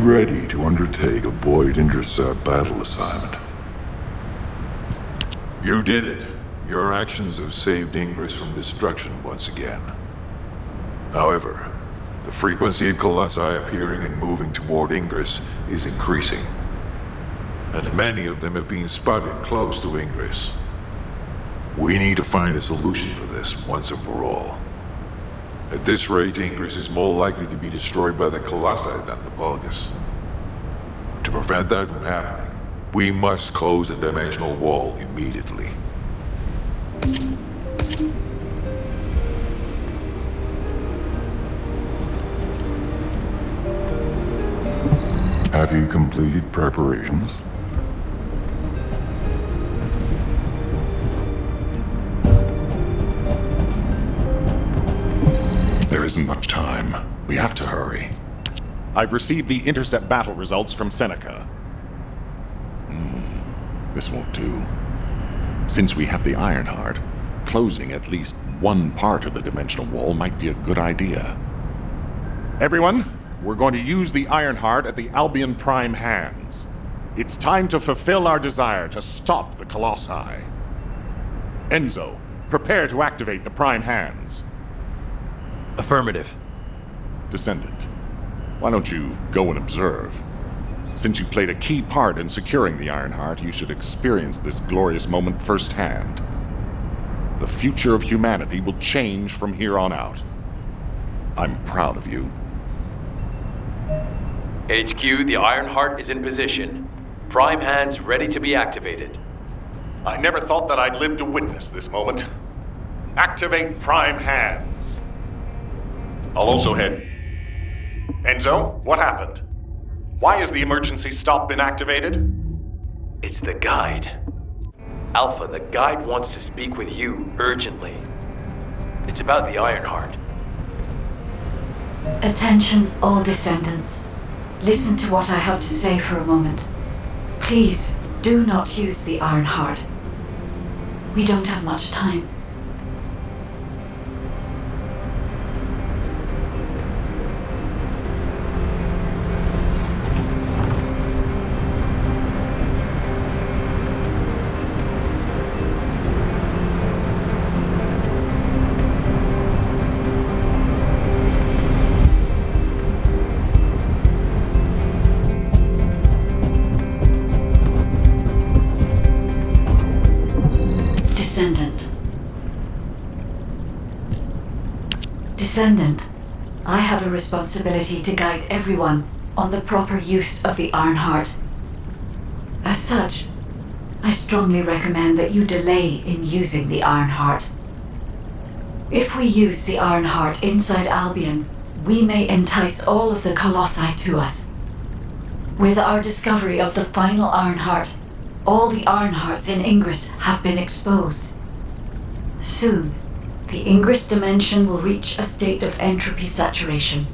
ready to undertake a void intercept battle assignment. You did it. Your actions have saved Ingress from destruction once again. However, the frequency of colossi appearing and moving toward Ingress is increasing. And many of them have been spotted close to Ingress. We need to find a solution for this once and for all. At this rate, Ingress is more likely to be destroyed by the colossi than the Vulgus. To prevent that from happening, we must close the dimensional wall immediately. Have you completed preparations? There isn't much time. We have to hurry. I've received the intercept battle results from Seneca. This won't do. Since we have the Ironheart, closing at least one part of the dimensional wall might be a good idea. Everyone, we're going to use the Ironheart at the Albion Prime hands. It's time to fulfill our desire to stop the Colossi. Enzo, prepare to activate the Prime hands. Affirmative. Descendant, why don't you go and observe? Since you played a key part in securing the Ironheart, you should experience this glorious moment firsthand. The future of humanity will change from here on out. I'm proud of you. HQ, the Ironheart is in position. Prime hands ready to be activated. I never thought that I'd live to witness this moment. Activate Prime hands. I'll also head. Enzo, what happened? Why has the emergency stop been activated? It's the guide. Alpha, the guide wants to speak with you urgently. It's about the Ironheart. Attention, all descendants. Listen to what I have to say for a moment. Please, do not use the Ironheart. We don't have much time. Descendant, I have a responsibility to guide everyone on the proper use of the Ironheart. As such, I strongly recommend that you delay in using the Ironheart. If we use the Ironheart inside Albion, we may entice all of the Colossi to us. With our discovery of the final Ironheart, all the Ironhearts in Ingress have been exposed. Soon, the Ingress dimension will reach a state of entropy saturation.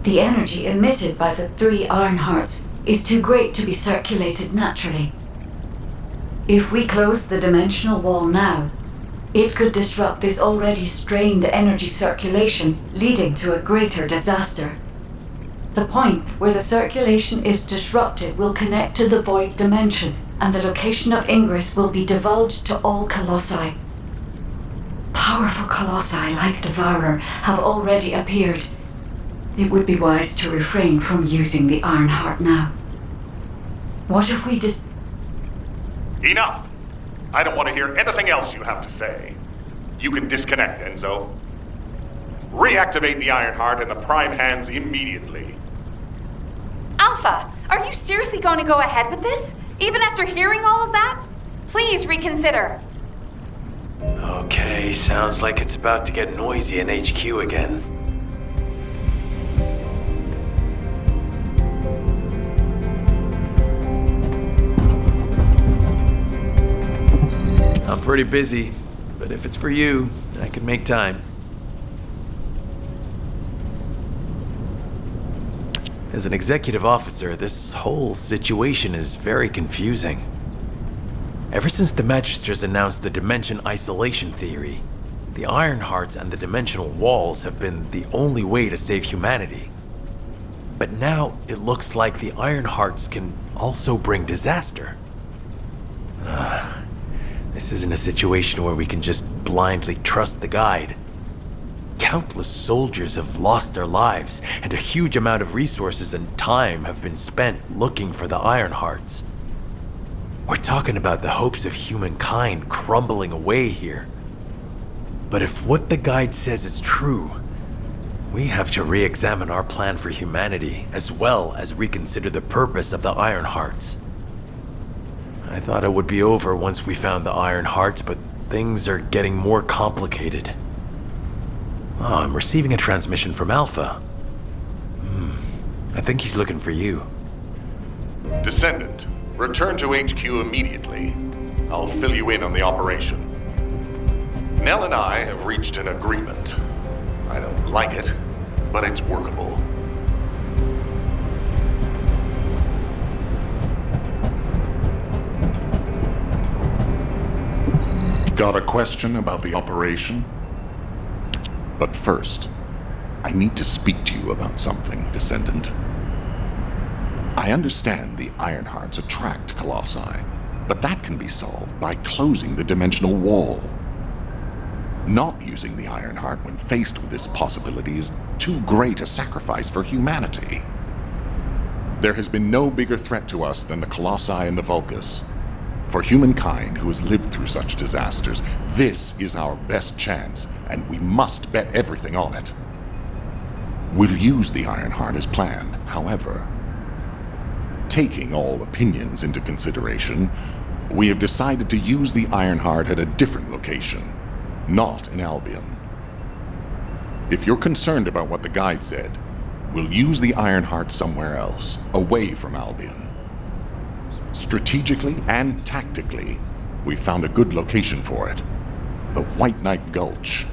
The energy emitted by the 3 Ironhearts is too great to be circulated naturally. If we close the dimensional wall now, it could disrupt this already strained energy circulation, leading to a greater disaster. The point where the circulation is disrupted will connect to the void dimension, and the location of Ingress will be divulged to all Colossi. Powerful Colossi like Devourer have already appeared. It would be wise to refrain from using the Ironheart now. What if we Enough! I don't want to hear anything else you have to say. You can disconnect, Enzo. Reactivate the Ironheart in the Prime hands immediately. Alpha, are you seriously going to go ahead with this? Even after hearing all of that? Please reconsider. Okay, sounds like it's about to get noisy in HQ again. I'm pretty busy, but if it's for you, I can make time. As an executive officer, this whole situation is very confusing. Ever since the Magisters announced the dimension isolation theory, the Ironhearts and the dimensional walls have been the only way to save humanity. But now it looks like the Iron Hearts can also bring disaster. This isn't a situation where we can just blindly trust the guide. Countless soldiers have lost their lives, and a huge amount of resources and time have been spent looking for the Iron Hearts. We're talking about the hopes of humankind crumbling away here. But if what the guide says is true, we have to re-examine our plan for humanity, as well as reconsider the purpose of the Iron Hearts. I thought it would be over once we found the Iron Hearts, but things are getting more complicated. Oh, I'm receiving a transmission from Alpha. I think he's looking for you. Descendant, return to HQ immediately. I'll fill you in on the operation. Nell and I have reached an agreement. I don't like it, but it's workable. Got a question about the operation? But first, I need to speak to you about something, Descendant. I understand the Ironhearts attract Colossi, but that can be solved by closing the dimensional wall. Not using the Ironheart when faced with this possibility is too great a sacrifice for humanity. There has been no bigger threat to us than the Colossi and the Vulgus. For humankind who has lived through such disasters, this is our best chance, and we must bet everything on it. We'll use the Ironheart as planned, however. Taking all opinions into consideration, we have decided to use the Ironheart at a different location, not in Albion. If you're concerned about what the guide said, we'll use the Ironheart somewhere else, away from Albion. Strategically and tactically, we found a good location for it. The White Knight Gulch.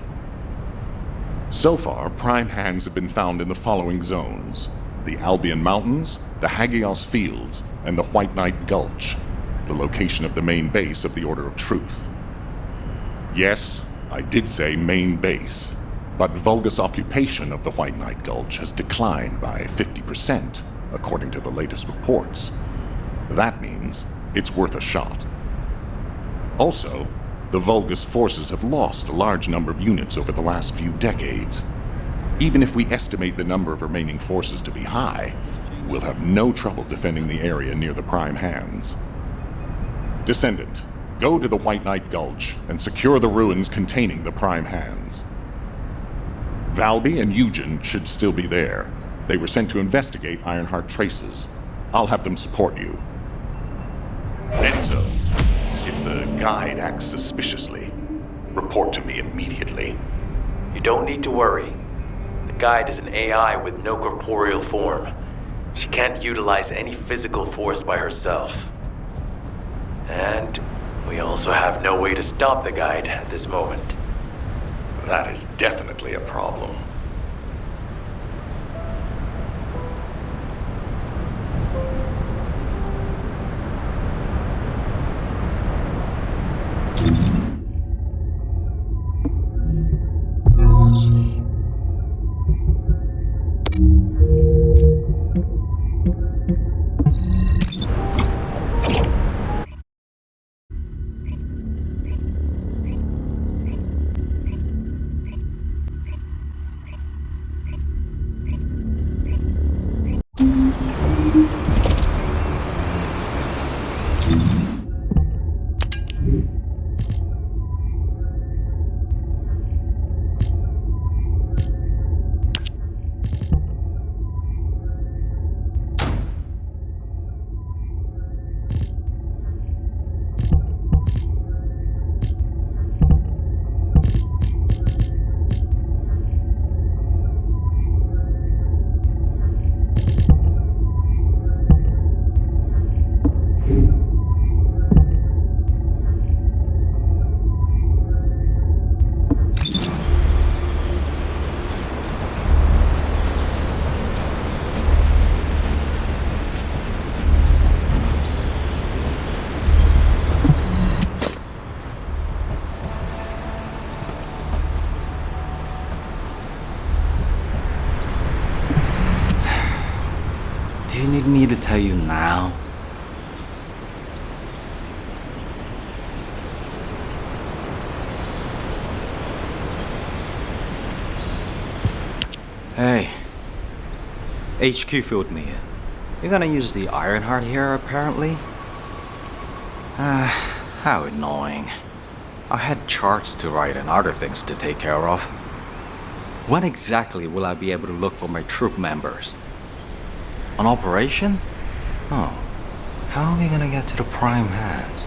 So far, prime hands have been found in the following zones: the Albion Mountains, the Hagios Fields, and the White Knight Gulch, the location of the main base of the Order of Truth. Yes, I did say main base, but Vulgus occupation of the White Knight Gulch has declined by 50%, according to the latest reports. That means it's worth a shot. Also, the Vulgus forces have lost a large number of units over the last few decades. Even if we estimate the number of remaining forces to be high, we'll have no trouble defending the area near the Prime Hands. Descendant, go to the White Knight Gulch and secure the ruins containing the Prime Hands. Valby and Eugen should still be there. They were sent to investigate Ironheart traces. I'll have them support you. Enzo, if the guide acts suspiciously, report to me immediately. You don't need to worry. The guide is an AI with no corporeal form. She can't utilize any physical force by herself. And we also have no way to stop the guide at this moment. That is definitely a problem. you need me to tell you now? Hey. HQ filled me in. You're gonna use the Ironheart here, apparently? How annoying. I had charts to write and other things to take care of. When exactly will I be able to look for my troop members? An operation? Oh. How are we gonna get to the prime hands?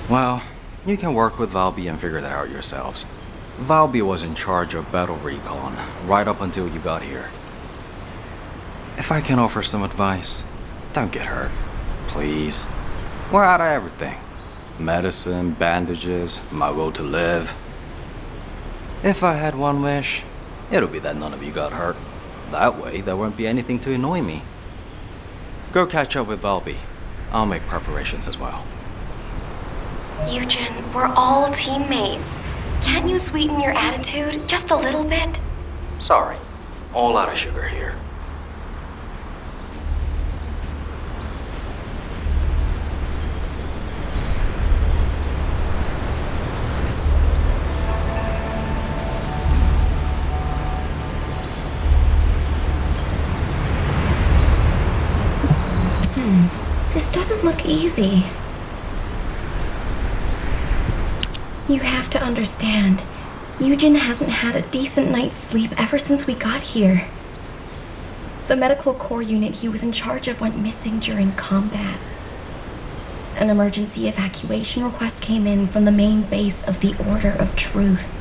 Well, you can work with Valby and figure that out yourselves. Valby was in charge of battle recon right up until you got here. If I can offer some advice, don't get hurt, please. We're out of everything. Medicine, bandages, my will to live. If I had one wish, it'll be that none of you got hurt. That way, there won't be anything to annoy me. Go catch up with Valby. I'll make preparations as well. Eugen, we're all teammates. Can't you sweeten your attitude just a little bit? Sorry, all out of sugar here. This doesn't look easy. You have to understand, Eugen hasn't had a decent night's sleep ever since we got here. The medical corps unit he was in charge of went missing during combat. An emergency evacuation request came in from the main base of the Order of Truth.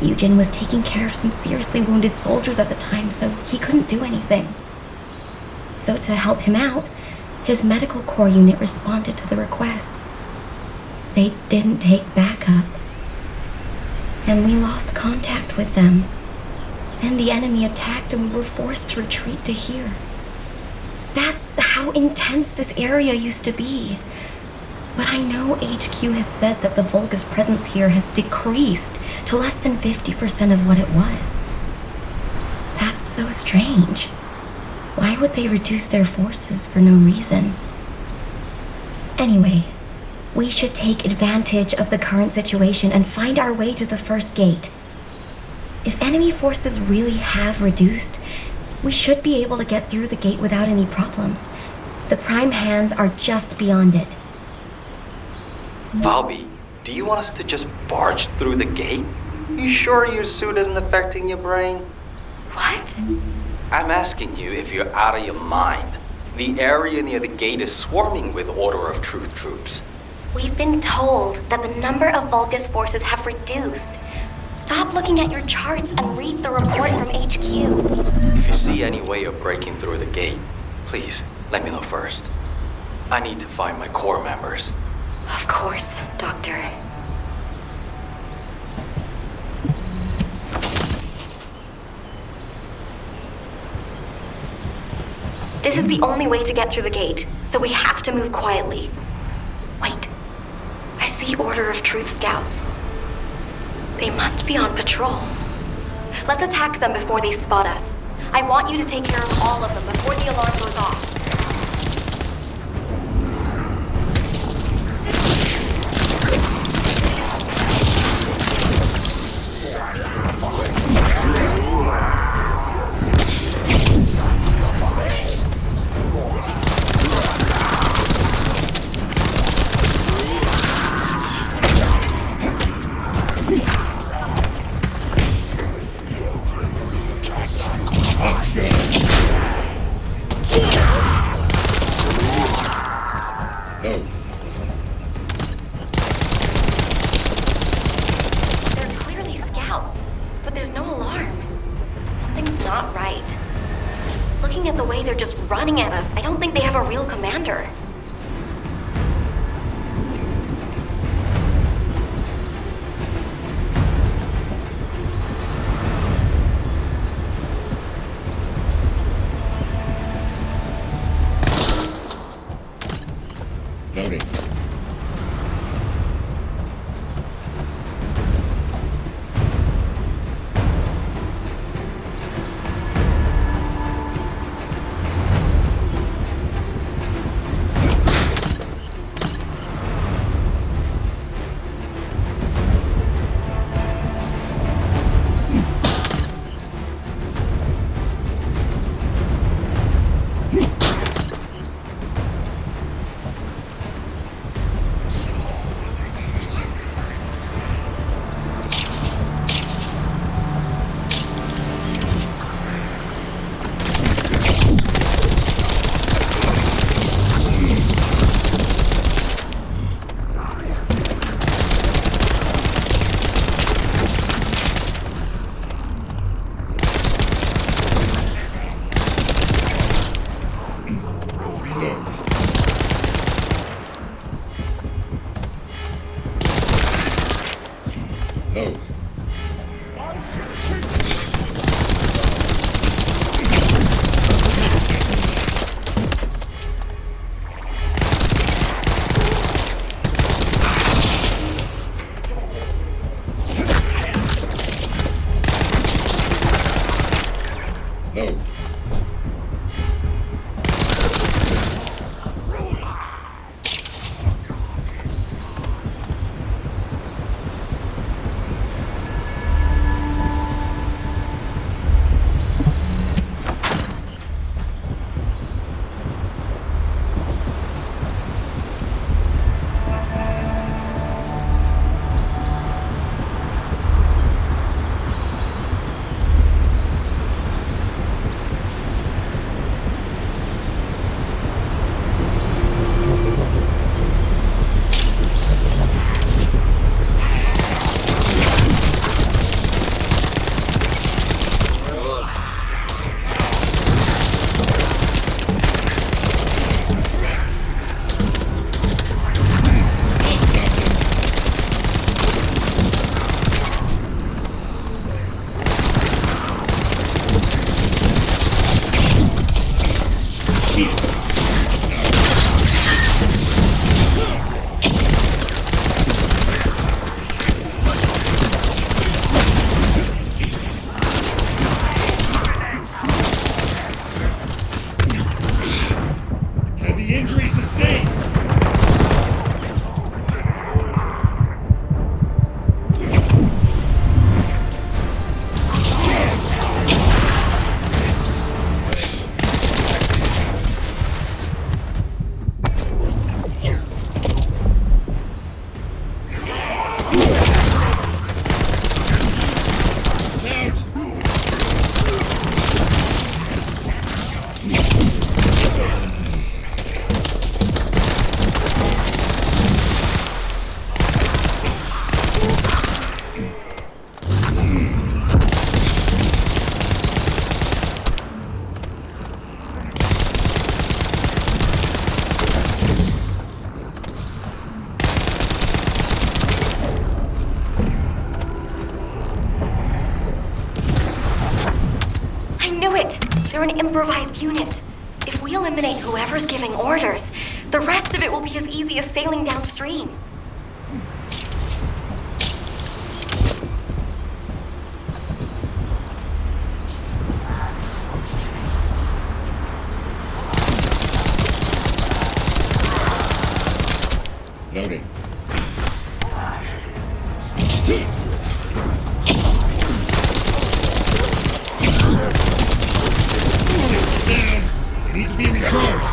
Eugen was taking care of some seriously wounded soldiers at the time, so he couldn't do anything. So to help him out, his medical corps unit responded to the request. They didn't take backup, and we lost contact with them. Then the enemy attacked and we were forced to retreat to here. That's how intense this area used to be. But I know HQ has said that the Volga's presence here has decreased to less than 50% of what it was. That's so strange. Why would they reduce their forces for no reason? Anyway, we should take advantage of the current situation and find our way to the first gate. If enemy forces really have reduced, we should be able to get through the gate without any problems. The prime hands are just beyond it. Valby, do you want us to just barge through the gate? You sure your suit isn't affecting your brain? What? I'm asking you if you're out of your mind. The area near the gate is swarming with Order of Truth troops. We've been told that the number of Volga's forces have reduced. Stop looking at your charts and read the report from HQ. If you see any way of breaking through the gate, please let me know first. I need to find my corps members. Of course, Doctor. This is the only way to get through the gate, so we have to move quietly. Wait. I see Order of Truth scouts. They must be on patrol. Let's attack them before they spot us. I want you to take care of all of them before the alarm goes off. Running at us. I don't think they have a real commander. Loading. it! They're an improvised unit. If we eliminate whoever's giving orders, the rest of it will be as easy as sailing downstream. Loading. It needs to be recharged.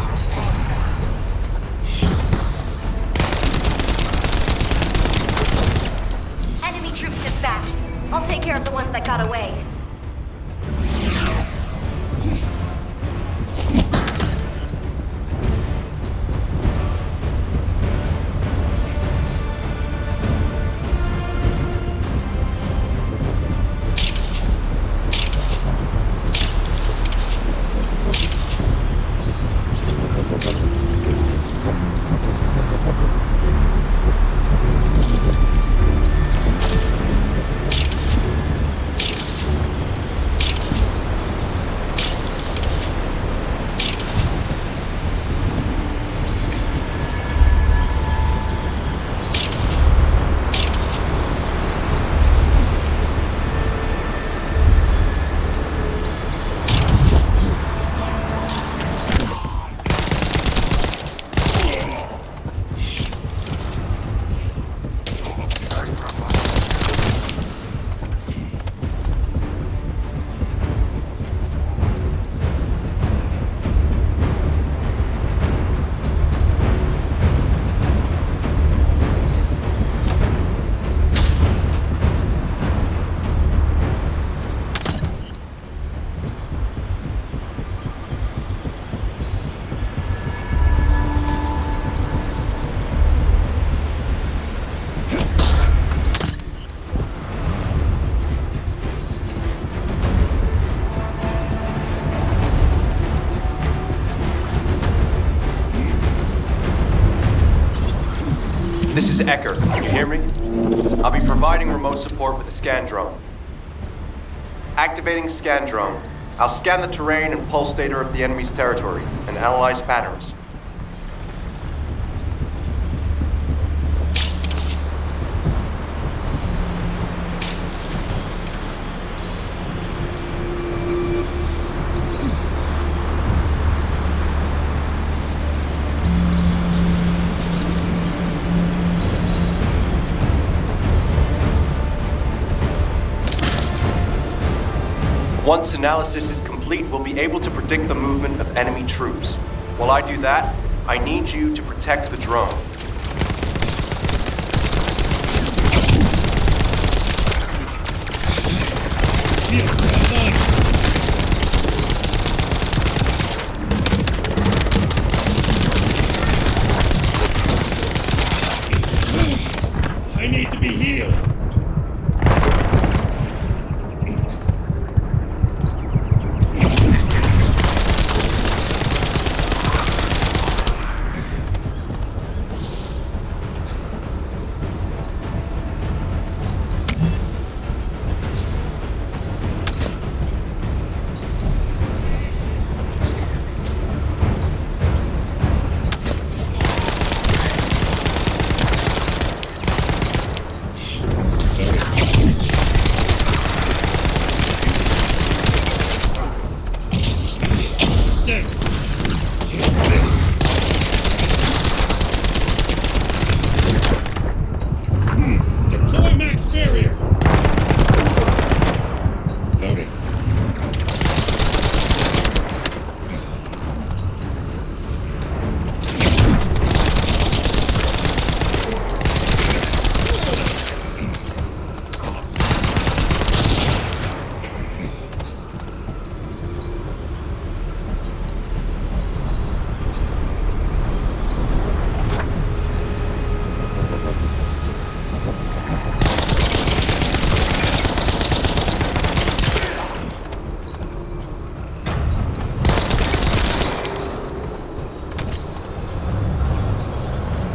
Enemy troops dispatched. I'll take care of the ones that got away. This is Ecker. Can you hear me? I'll be providing remote support with the scan drone. Activating scan drone. I'll scan the terrain and pulse data of the enemy's territory and analyze patterns. Once analysis is complete, we'll be able to predict the movement of enemy troops. While I do that, I need you to protect the drone. I need to be healed. Deploy max barrier. Loading.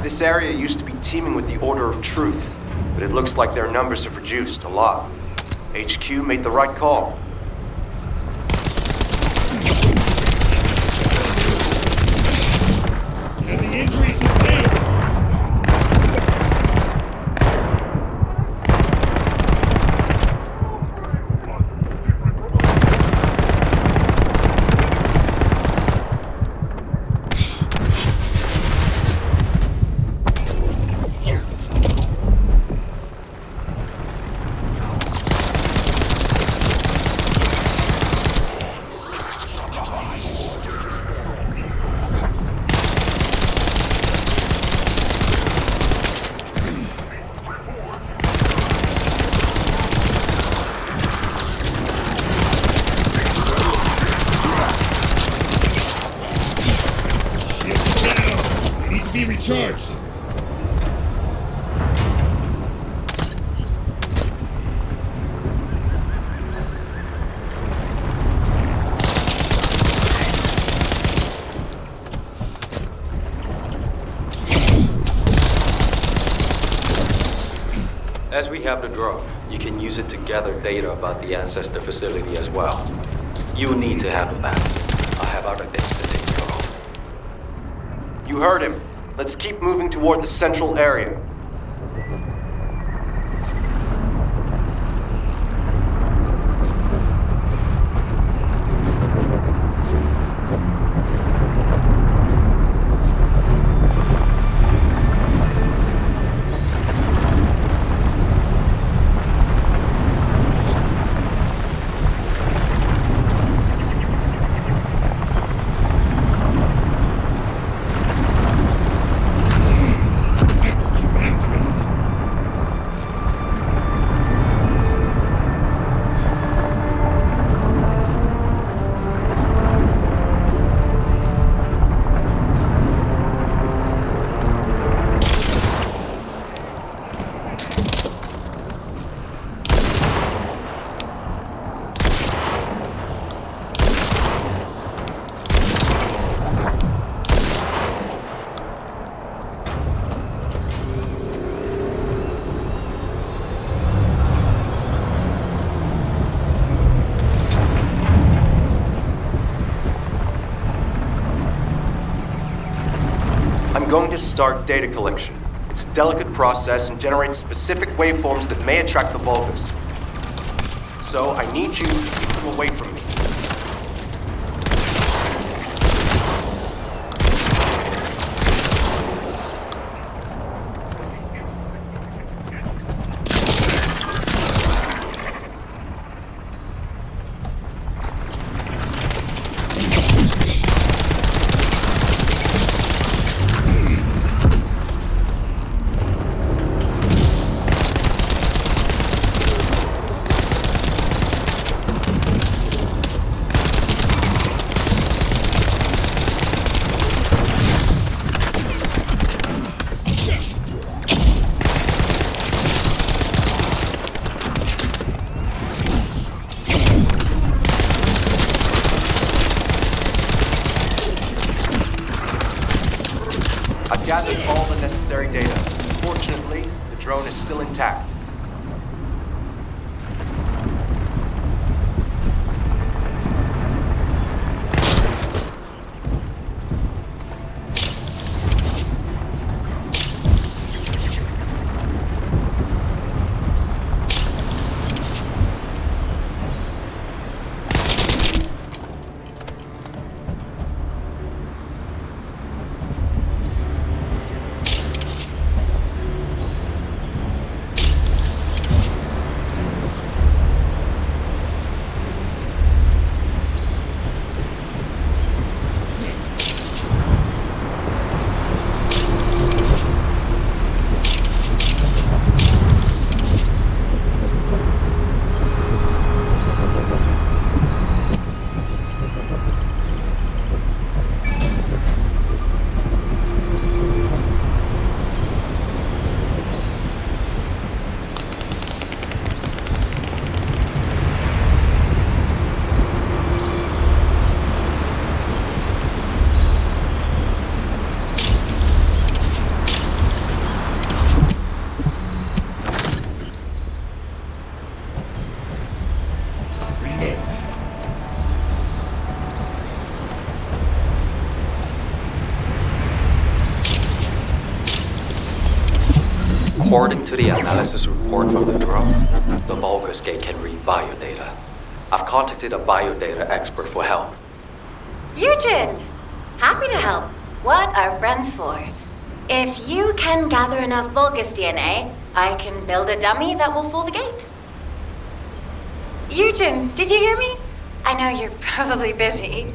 This area used to be teeming with the Order of Truth, but it looks like their numbers have reduced a lot. HQ made the right call. Fully recharged. As we have the drone, you can use it to gather data about the Ancestor facility as well. You need to handle that. I have other things to take care of. You heard him. Let's keep moving toward the central area. I'm going to start data collection. It's a delicate process and generates specific waveforms that may attract the Vulgus. So I need you to keep them away from me. I've gathered all the necessary data. Fortunately, the drone is still intact. According to the analysis report from the drone, the Vulgus Gate can read biodata. I've contacted a biodata expert for help. Eugen! Happy to help. What are friends for? If you can gather enough Vulgus DNA, I can build a dummy that will fool the gate. Eugen, did you hear me? I know you're probably busy.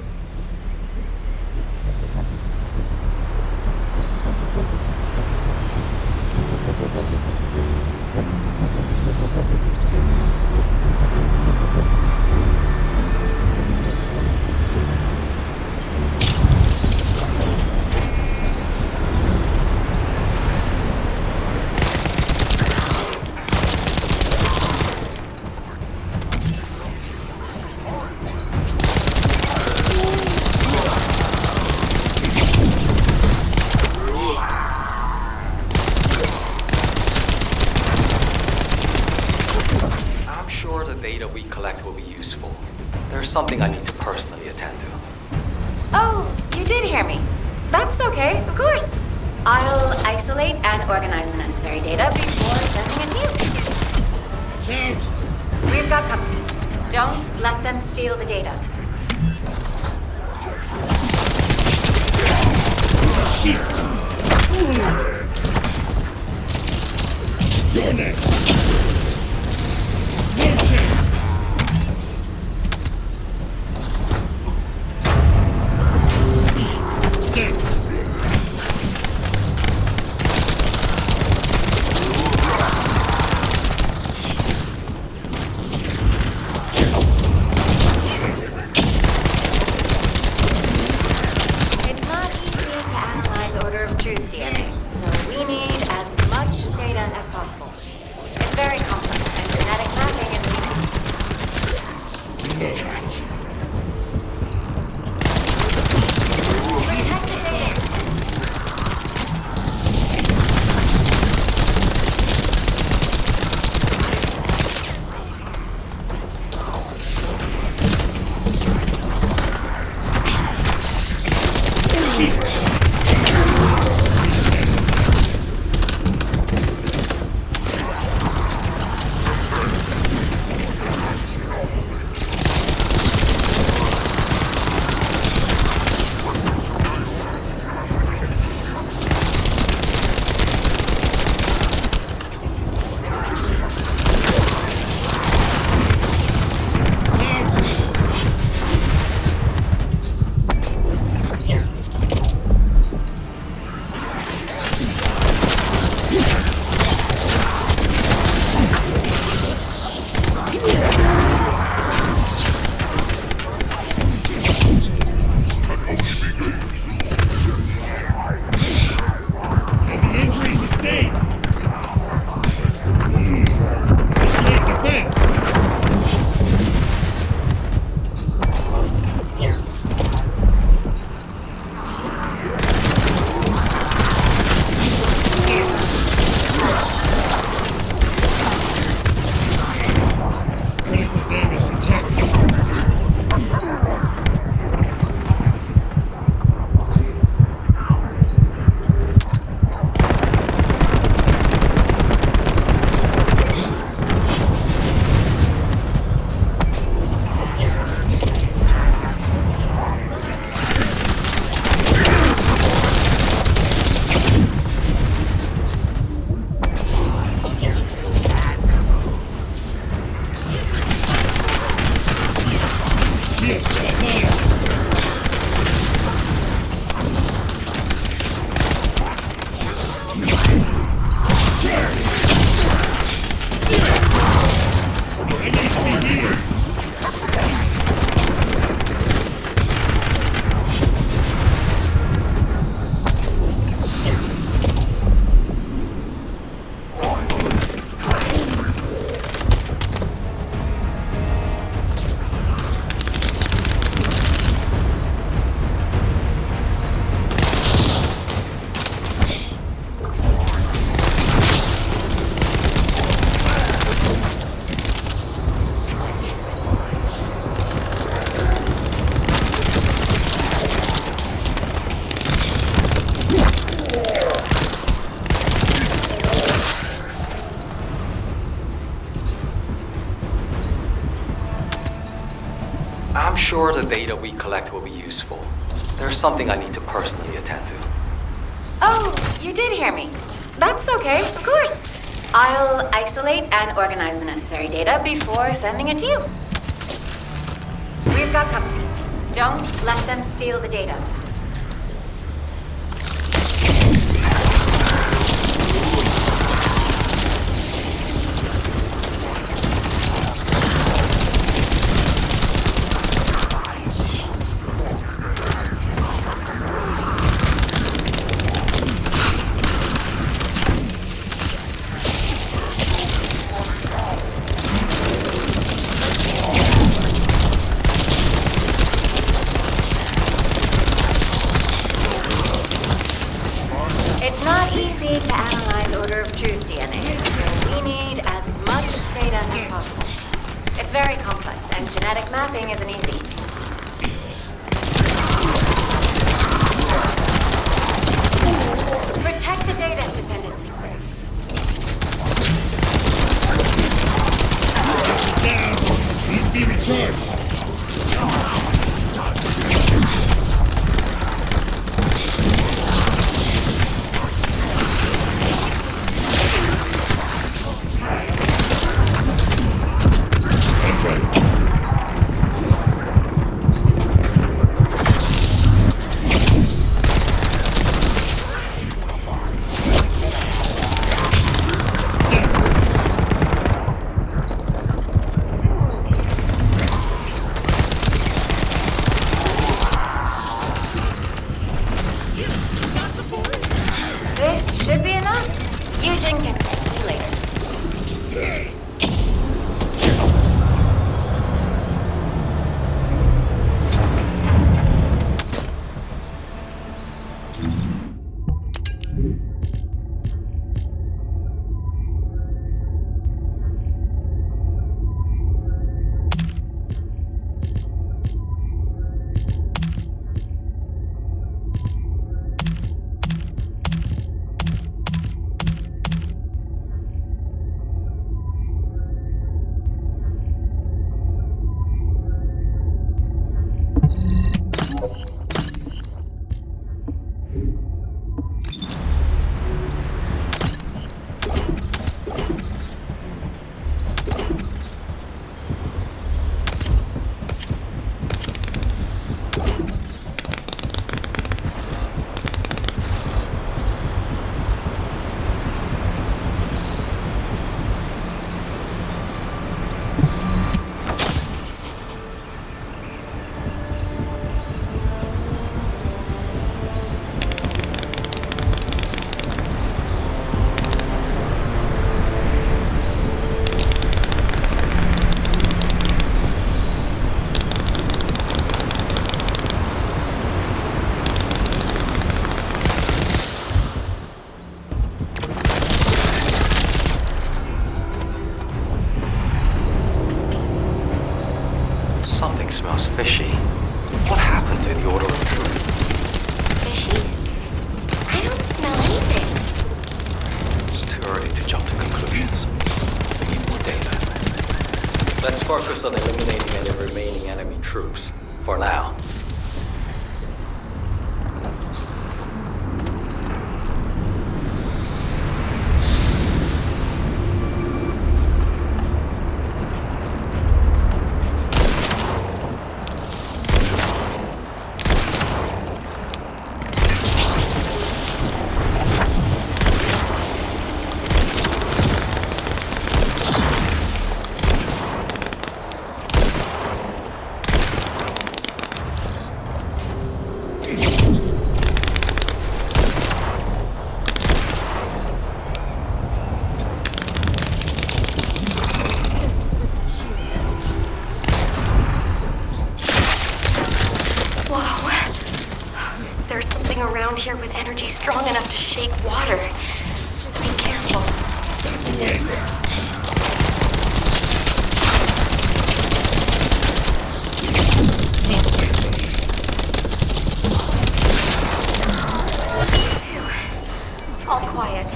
something I need to personally attend to. Oh, you did hear me. That's okay, of course. I'll isolate and organize the necessary data before sending it to you. We've got company. Don't let them steal the data. You're next. It's not easy to analyze order of truth DNA, so we need as much data as possible. It's very complex, and genetic mapping is protect the data. I'm sure the data we collect will be useful. There's something I need to personally attend to. Oh, you did hear me. That's okay, of course. I'll isolate and organize the necessary data before sending it to you. We've got company. Don't let them steal the data. It's not easy to analyze order of truth DNA, so we need as much data as possible. It's very complex, and genetic mapping isn't easy. Protect the data, Descendant. Down! Need to be recharged! This should be enough. Eugen can thank you later. Something smells fishy. What happened to the order of truth? Fishy? I don't smell anything. It's too early to jump to conclusions. We need more data. Let's focus on eliminating any remaining enemy troops. For now. Around here with energy strong enough to shake water. Be careful. Phew. All quiet.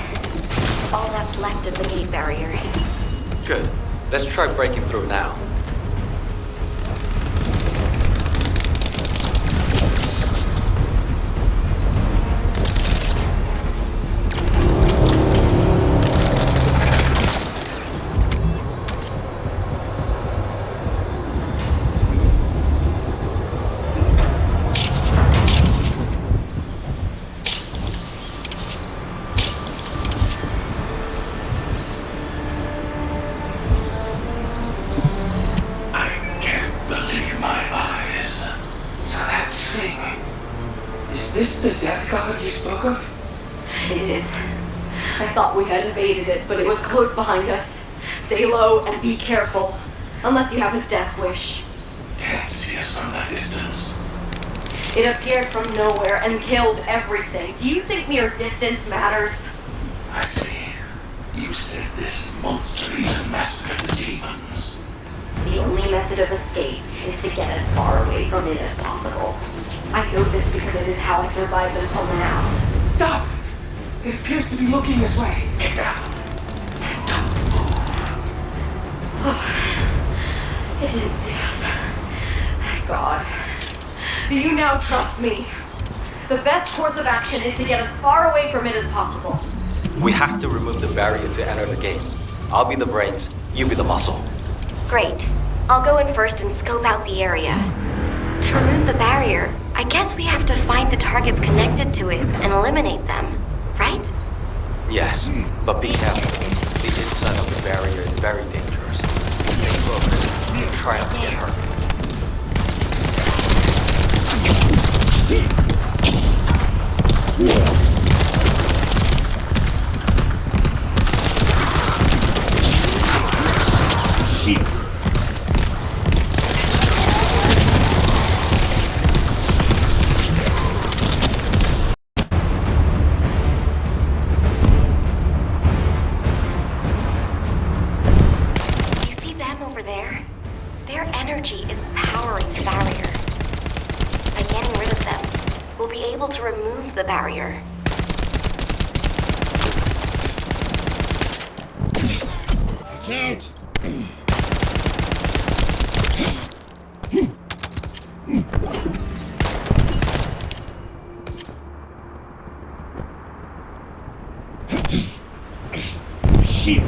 All that's left is the gate barrier. Good. Let's try breaking through now. Is this the death god you spoke of? It is. I thought we had invaded it, but it was close behind us. Stay low and be careful. Unless you have a death wish. Can't see us from that distance. It appeared from nowhere and killed everything. Do you think mere distance matters? I see. You said this monster even massacred the demons. The only method of escape is to get as far away from it as possible. I know this because it is how I survived until now. Stop! It appears to be looking this way. Get down. It didn't see us. Thank God. Do you now trust me? The best course of action is to get as far away from it as possible. We have to remove the barrier to enter the gate. I'll be the brains, you be the muscle. Great. I'll go in first and scope out the area. To remove the barrier, I guess we have to find the targets connected to it and eliminate them, right? Yes, but be careful. The inside of the barrier is very dangerous. Stay focused and try not to get hurt. To remove the barrier. Watch out! Shit!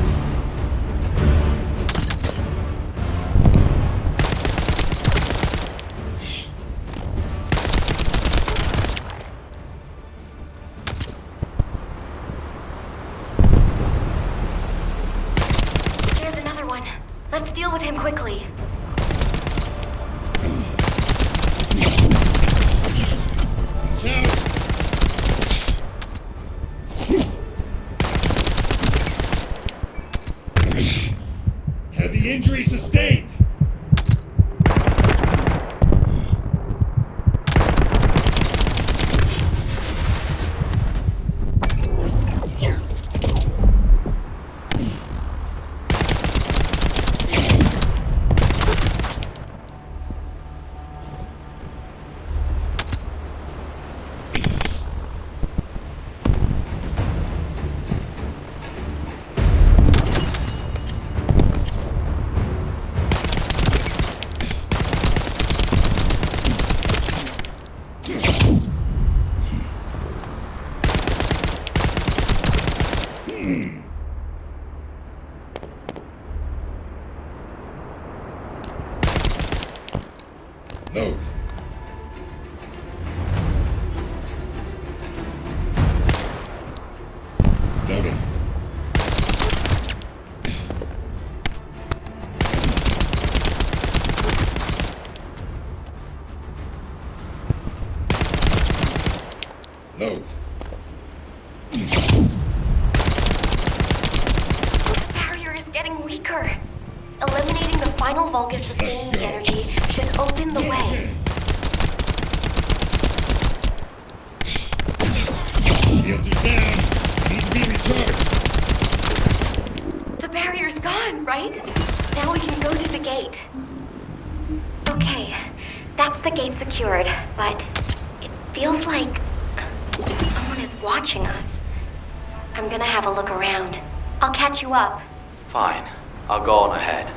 Let's deal with him quickly. Watch out! Heavy injury sustained. No. Loading. Load. The barrier is getting weaker. Eliminating the final Vulgus sustaining the energy should open the way. Shields are down. Need to be recharged. The barrier's gone, right? Now we can go through the gate. Okay, that's the gate secured, but it feels like someone is watching us. I'm gonna have a look around. I'll catch you up. Fine. I'll go on ahead.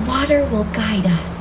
Water will guide us.